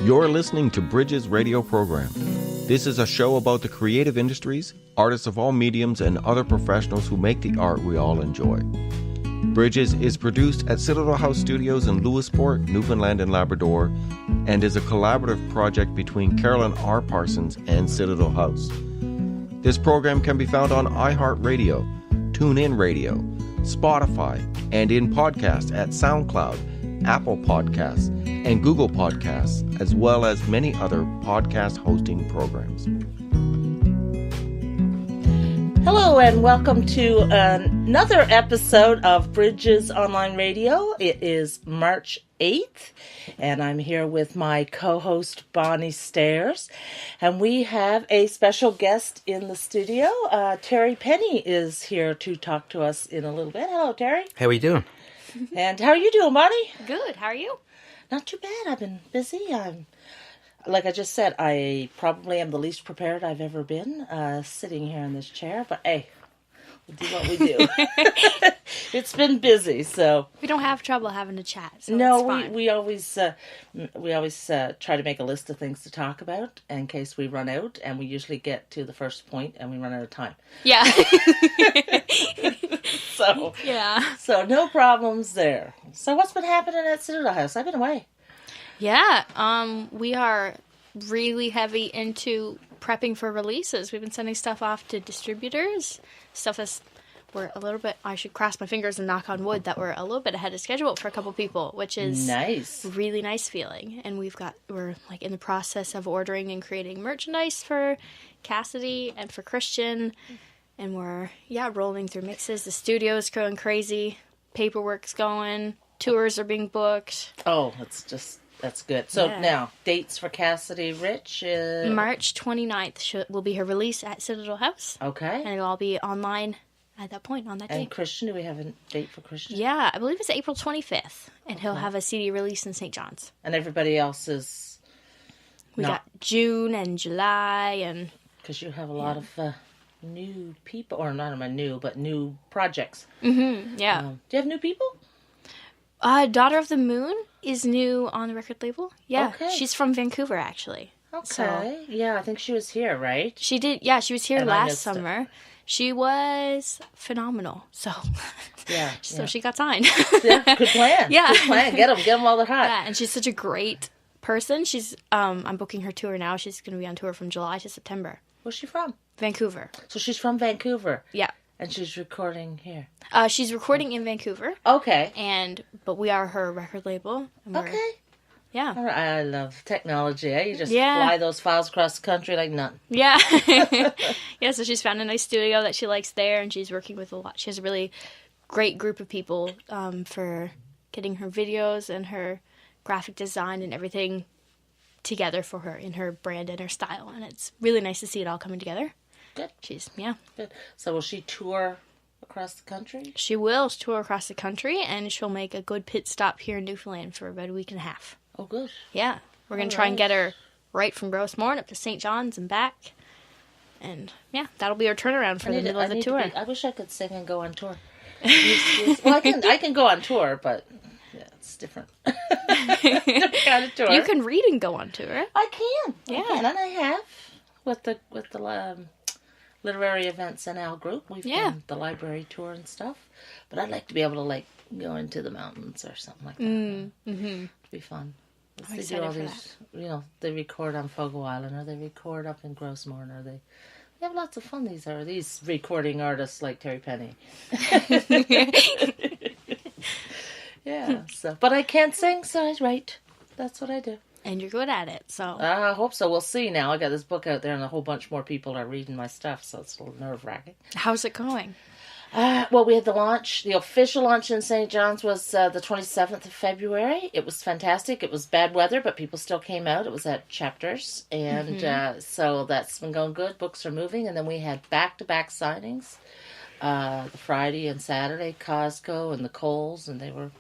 You're listening to Bridges Radio Program. This is a show about the creative industries, artists of all mediums, and other professionals who make the art we all enjoy. Bridges is produced at Citadel House Studios in Lewisport, Newfoundland and Labrador, and is a collaborative project between Carolyn R. Parsons and Citadel House. This program can be found on iHeartRadio, TuneIn Radio, Spotify, and in podcast at SoundCloud, Apple Podcasts, and Google Podcasts, as well as many other podcast hosting programs. Hello and welcome to another episode of Bridges Online Radio. It is March 8th, and I'm here with my co-host Bonnie Stairs, and we have a special guest in the studio. Terry Penney is here to talk to us in a little bit. Hello, Terry. How are you doing? And how are you doing, Bonnie? Good. How are you? Not too bad. I've been busy. Like I just said, I probably am the least prepared I've ever been sitting here in this chair. But hey, we'll do what we do. It's been busy, so we don't have trouble having a chat. So no, it's fine. we always try to make a list of things to talk about in case we run out, and we usually get to the first point and we run out of time. Yeah. So yeah. So no problems there. So what's been happening at Citadel House? I've been away. Yeah. We are really heavy into prepping for releases. We've been sending stuff off to distributors. Stuff that's we're a little bit. I should cross my fingers and knock on wood that we're a little bit ahead of schedule for a couple people, which is nice. Really nice feeling. And we're like in the process of ordering and creating merchandise for Cassidy and for Christian. And we're, rolling through mixes. The studio's going crazy. Paperwork's going. Tours are being booked. Oh, that's good. So now, dates for Cassidy Rich? March 29th will be her release at Citadel House. Okay. And it'll all be online at that point, on that day. And Christian, do we have a date for Christian? Yeah, I believe it's April 25th. And he'll have a CD release in St. John's. And everybody else is... We got June and July and... Because you have a lot of... new people, or not but new projects. Mm-hmm, yeah. Do you have new people? Daughter of the Moon is new on the record label. Yeah, okay. She's from Vancouver, actually. Okay, so, yeah, I think she was here, right? She did, she was here last summer. She was phenomenal, so she got signed. Yeah, good plan. Yeah. Good plan. Get them while they're hot. Yeah, and she's such a great person. She's, I'm booking her tour now. She's going to be on tour from July to September. Where's she from? Vancouver. So she's from Vancouver. Yeah. And she's recording here. She's recording in Vancouver. Okay. But we are her record label. Okay. Yeah. All right. I love technology. You just fly those files across the country like nothing. Yeah. Yeah, so she's found a nice studio that she likes there, and she's working with a lot. She has a really great group of people for getting her videos and her graphic design and everything together for her in her brand and her style. And it's really nice to see it all coming together. Good. Good. So will she tour across the country? She will tour across the country, and she'll make a good pit stop here in Newfoundland for about a week and a half. Oh, good. Yeah. We're going to try and get her right from Grossmorn up to St. John's and back. And, that'll be our turnaround for the middle of the tour. I wish I could sing and go on tour. Well, I can go on tour, but it's different. Different kind of tour. You can read and go on tour. I can. Yeah. And I have with the literary events in our group. We've done the library tour and stuff. But I'd like to be able to go into the mountains or something like that. Mm-hmm. It'd be fun. I'm they excited do all for these, they record on Fogo Island, or they record up in Grossmorn, or they have lots of fun. These recording artists like Terry Penney. Yeah. So, but I can't sing, so I write. That's what I do. And you're good at it, so. I hope so. We'll see now. I got this book out there, and a whole bunch more people are reading my stuff, so it's a little nerve-wracking. How's it going? Well, we had the launch. The official launch in St. John's was the 27th of February. It was fantastic. It was bad weather, but people still came out. It was at Chapters, and so that's been going good. Books are moving, and then we had back-to-back signings the Friday and Saturday, Costco and the Kohl's, and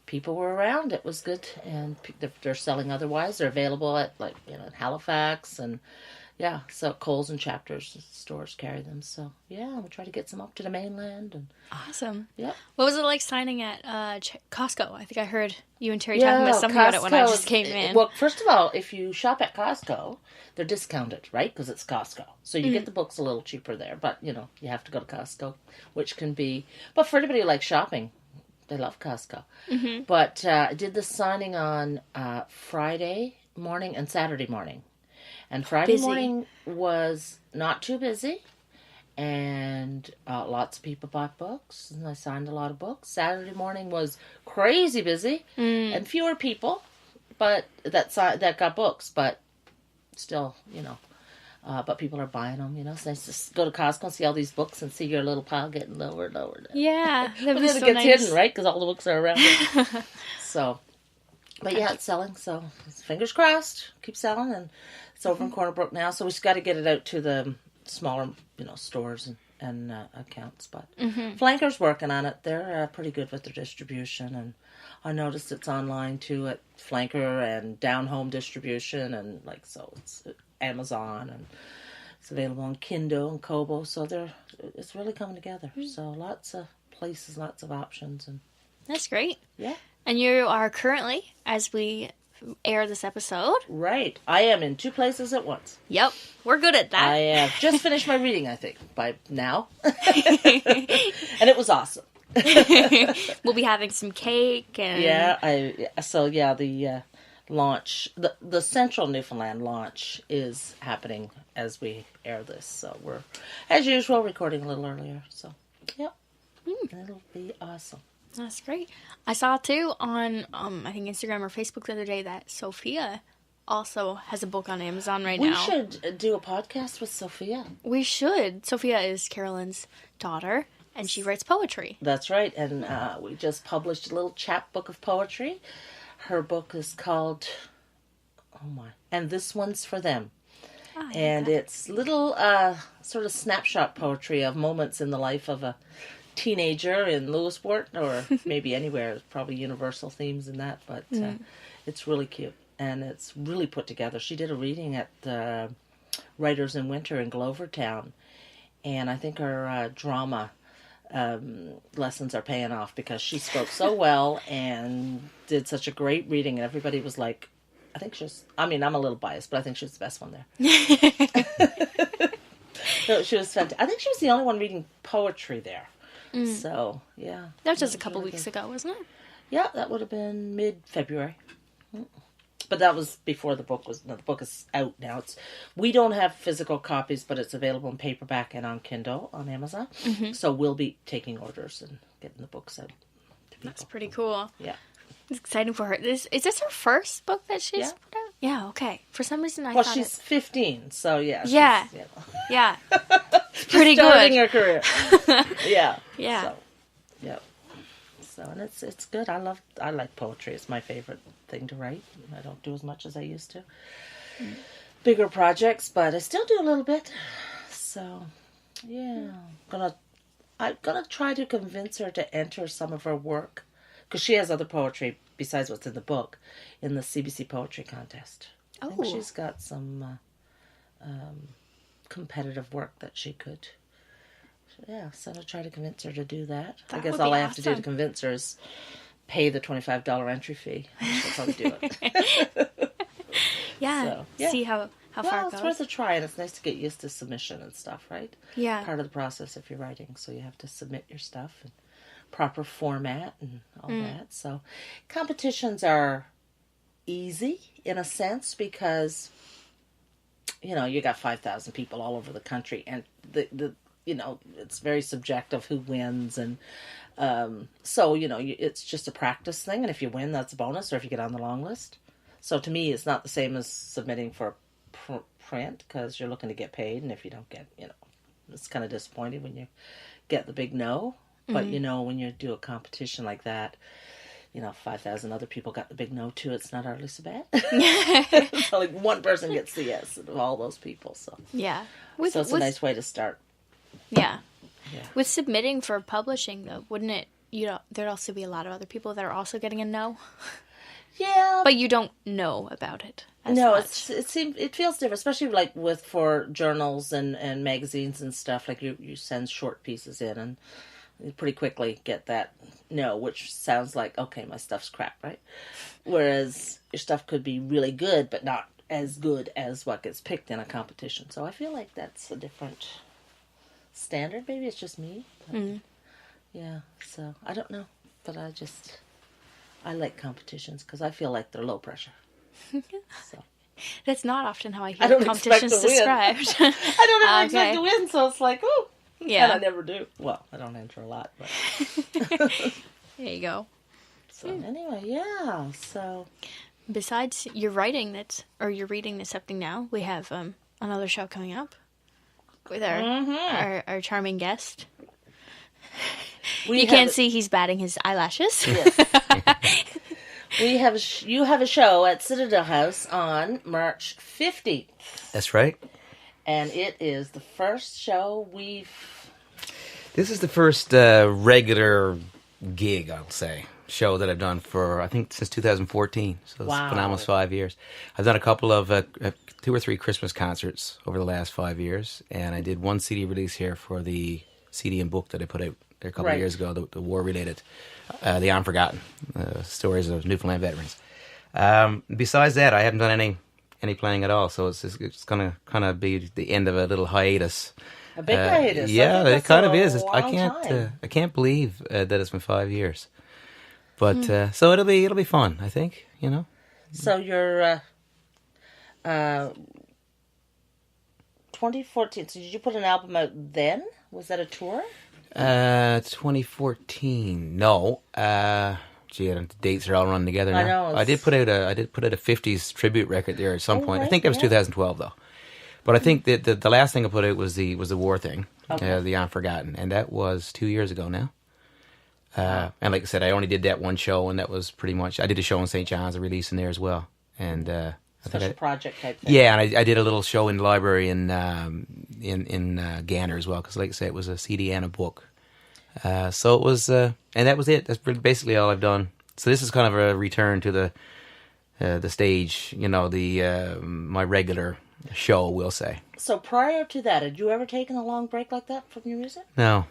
people were around. It was good, and they're selling otherwise. They're available at in Halifax and Yeah, so Kohl's and Chapters stores carry them. So, yeah, we'll try to get some up to the mainland. And Awesome. yeah. What was it like signing at Costco? I think I heard you and Terry talking about something about it when I just came in. Well, first of all, if you shop at Costco, they're discounted, right? Because it's Costco. So you get the books a little cheaper there. But, you have to go to Costco, which can be... But for anybody who likes shopping, they love Costco. Mm-hmm. But I did the signing on Friday morning and Saturday morning. And Friday morning was not too busy, and lots of people bought books, and I signed a lot of books. Saturday morning was crazy busy, and fewer people, but that got books, but still, but people are buying them, It's nice to go to Costco and see all these books and see your little pile getting lower and lower. Yeah, that but was then so it gets nice. hidden, right? Because all the books are around it. So... But yeah, it's selling, so fingers crossed. Keep selling, and it's over in Corner Brook now, so we just got to get it out to the smaller, stores and accounts. But Flanker's working on it. They're pretty good with their distribution, and I noticed it's online too at Flanker and Down Home Distribution, and so it's Amazon, and it's available on Kindle and Kobo. So it's really coming together. So lots of places, lots of options, and that's great. Yeah. And you are currently, as we air this episode... Right. I am in 2 places at once. Yep. We're good at that. I have just finished my reading, I think, by now. And it was awesome. We'll be having some cake and... Yeah. The launch, the Central Newfoundland launch is happening as we air this. So we're, as usual, recording a little earlier. So, yep. It'll be awesome. That's great. I saw too on I think Instagram or Facebook the other day that Sophia also has a book on Amazon now. We should do a podcast with Sophia. We should. Sophia is Carolyn's daughter, and she writes poetry. That's right, and we just published a little chapbook of poetry. Her book is called, And This One's for Them. And it's little sort of snapshot poetry of moments in the life of a teenager in Lewisport, or maybe anywhere. There's probably universal themes in that, but it's really cute, and it's really put together. She did a reading at the Writers in Winter in Glovertown, and I think her drama lessons are paying off because she spoke so well and did such a great reading, and everybody was like, I'm a little biased, but I think she was the best one there. No, she was fantastic. I think she was the only one reading poetry there. So, yeah. That was just a couple weeks ago, wasn't it? Yeah, that would have been mid-February. But that was before the book was... No, the book is out now. We don't have physical copies, but it's available in paperback and on Kindle on Amazon. So we'll be taking orders and getting the books out to people. That's pretty cool. Yeah. It's exciting for her. Is this her first book that she's put out? Yeah, okay. For some reason I thought she's 15, so yeah. Yeah. Yeah. Pretty starting good. her career. Yeah. Yeah. So, yep. So, and it's good. I like poetry. It's my favorite thing to write. I don't do as much as I used to. Bigger projects, but I still do a little bit. So, yeah. I'm gonna try to convince her to enter some of her work, because she has other poetry besides what's in the book, in the CBC Poetry Contest. I think she's got some competitive work that she could. Yeah, so I'll try to convince her to do that. I guess all I have to do to convince her is pay the $25 entry fee. She'll probably do it. See how far it goes. It's worth a try, and it's nice to get used to submission and stuff, right? Yeah. Part of the process if you're writing, so you have to submit your stuff and proper format and all that. So competitions are easy in a sense because you got 5,000 people all over the country, and the it's very subjective who wins, and so it's just a practice thing, and if you win, that's a bonus, or if you get on the long list. So to me, it's not the same as submitting for print, because you're looking to get paid, and if you don't get, it's kind of disappointing when you get the big no. But, when you do a competition like that, 5,000 other people got the big no too. It's not hardly so bad. So, one person gets the yes of all those people. So yeah. So it's a nice way to start. Yeah. With submitting for publishing, though, wouldn't it, there'd also be a lot of other people that are also getting a no? Yeah. But you don't know about it No, much. it feels different, especially like for journals and magazines and stuff. Like you send short pieces in, and you pretty quickly get that no, which sounds like okay, my stuff's crap, right? Whereas your stuff could be really good, but not as good as what gets picked in a competition. So I feel like that's a different standard. Maybe it's just me. But yeah, so I don't know, but I like competitions because I feel like they're low pressure. So. That's not often how I I hear don't competitions expect to win. described. I don't ever expect to win, so it's like, oh, Yeah. and I never do. Well, I don't enter a lot, but There you go. so anyway, yeah. So Besides your writing you're reading that's happening now, we have another show coming up with our charming guest. You can't see he's batting his eyelashes. Yes. You have a show at Citadel House on March 15th. That's right. And it is the first show This is the first regular gig, I'll say, show that I've done for, I think, since 2014. So it's been almost 5 years. I've done a couple of 2 or 3 Christmas concerts over the last 5 years, and I did one CD release here for the CD and book that I put out a couple of years ago, the war-related, The Unforgotten, Stories of Newfoundland Veterans. Besides that, I haven't done any playing at all, so it's going to kind of be the end of a little hiatus. A big hiatus. Yeah, it kind of is. I Time. can't believe that it's been 5 years. But so it'll be fun, I think, you know. So your 2014. So did you put an album out then? Was that a tour? 2014. No. Gee, the dates are all running together now. I know. I did put out a 50s tribute record there at some point. Right, I think that was 2012 though. But I think that the last thing I put out was the war thing, The Unforgotten, and that was 2 years ago now. And like I said, I only did that one show, and that was pretty much. I did a show in St. John's, a release in there as well, and Special project type thing. yeah, and I did a little show in the library in Gander as well, because like I said, it was a CD and a book. So it was, and that was it. That's basically all I've done. So this is kind of a return to the stage, you know, my regular show, we'll say. So prior to that, had you ever taken a long break like that from your music? No.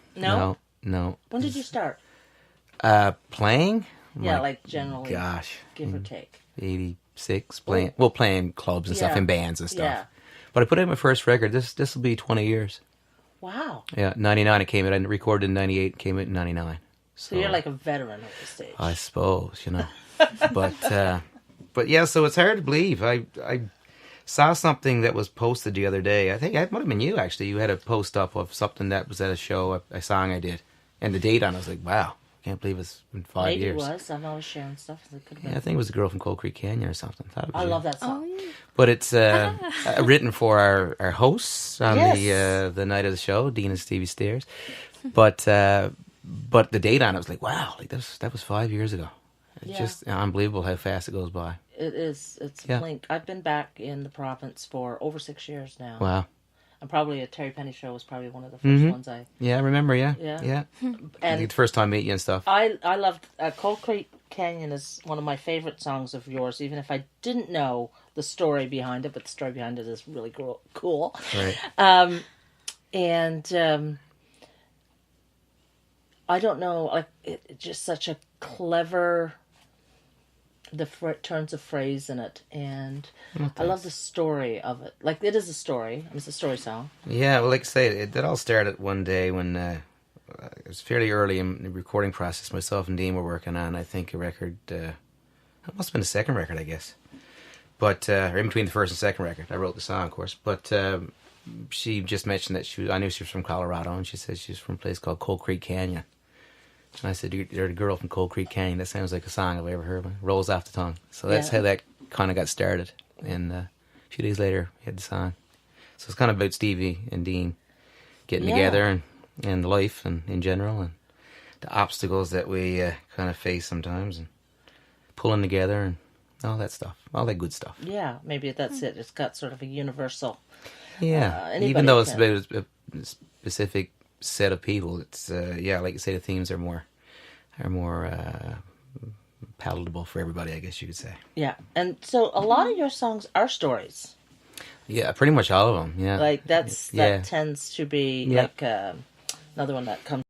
When did you start? Playing? Yeah, like generally. Gosh. Give or take. 86, playing clubs and stuff, in bands and stuff. Yeah. But I put out my first record. This will be 20 years. Wow. Yeah, 99 it came out. I recorded in 98, came out in 99. So you're like a veteran of the stage. I suppose, you know. But yeah, so it's hard to believe. I saw something that was posted the other day. I think it might have been you, actually. You had a post up of something that was at a show, a song I did. And the date on it, I was like, wow, can't believe it's been 5 Maybe years. it was. I'm always sharing stuff. It could have been. Yeah, I think it was the girl from Cold Creek Canyon or something. I love that song. But it's written for our hosts on the night of the show, Dean and Stevie Steers. But the date on it was like, wow, like that was 5 years ago. It's just unbelievable how fast it goes by. It is. It's a blink. I've been back in the province for over 6 years now. Wow. And probably a Terry Penney show was probably one of the first ones I... Yeah, I remember, yeah. And the first time meeting you and stuff. I loved... Cold Creek Canyon is one of my favorite songs of yours, even if I didn't know the story behind it, but the story behind it is really cool. Right. I don't know, like, it's just such a clever... the turns of phrase in it, and I love the story of it. Like, it is a story. It's a story song. Yeah, well, like I say, it all started one day when it was fairly early in the recording process. Myself and Dean were working on, I think, a record. It must have been the second record, I guess. But or in between the first and second record, I wrote the song, of course. But she just mentioned that I knew she was from Colorado, and she said she was from a place called Cold Creek Canyon. And I said, you're the girl from Cold Creek Canyon. That sounds like a song I've ever heard. It rolls off the tongue. So that's how that kind of got started. And a few days later, we had the song. So it's kind of about Stevie and Dean getting together and life and in general and the obstacles that we kind of face sometimes and pulling together and all that stuff. All that good stuff. Yeah, maybe that's it. It's got sort of a universal... Yeah, even though it's about a specific set of people, it's like you say, the themes are more palatable for everybody, I guess you could say. Yeah, and so a lot of your songs are stories. Yeah, pretty much all of them. Yeah, Like that Yeah. tends to be Yeah. like another one that comes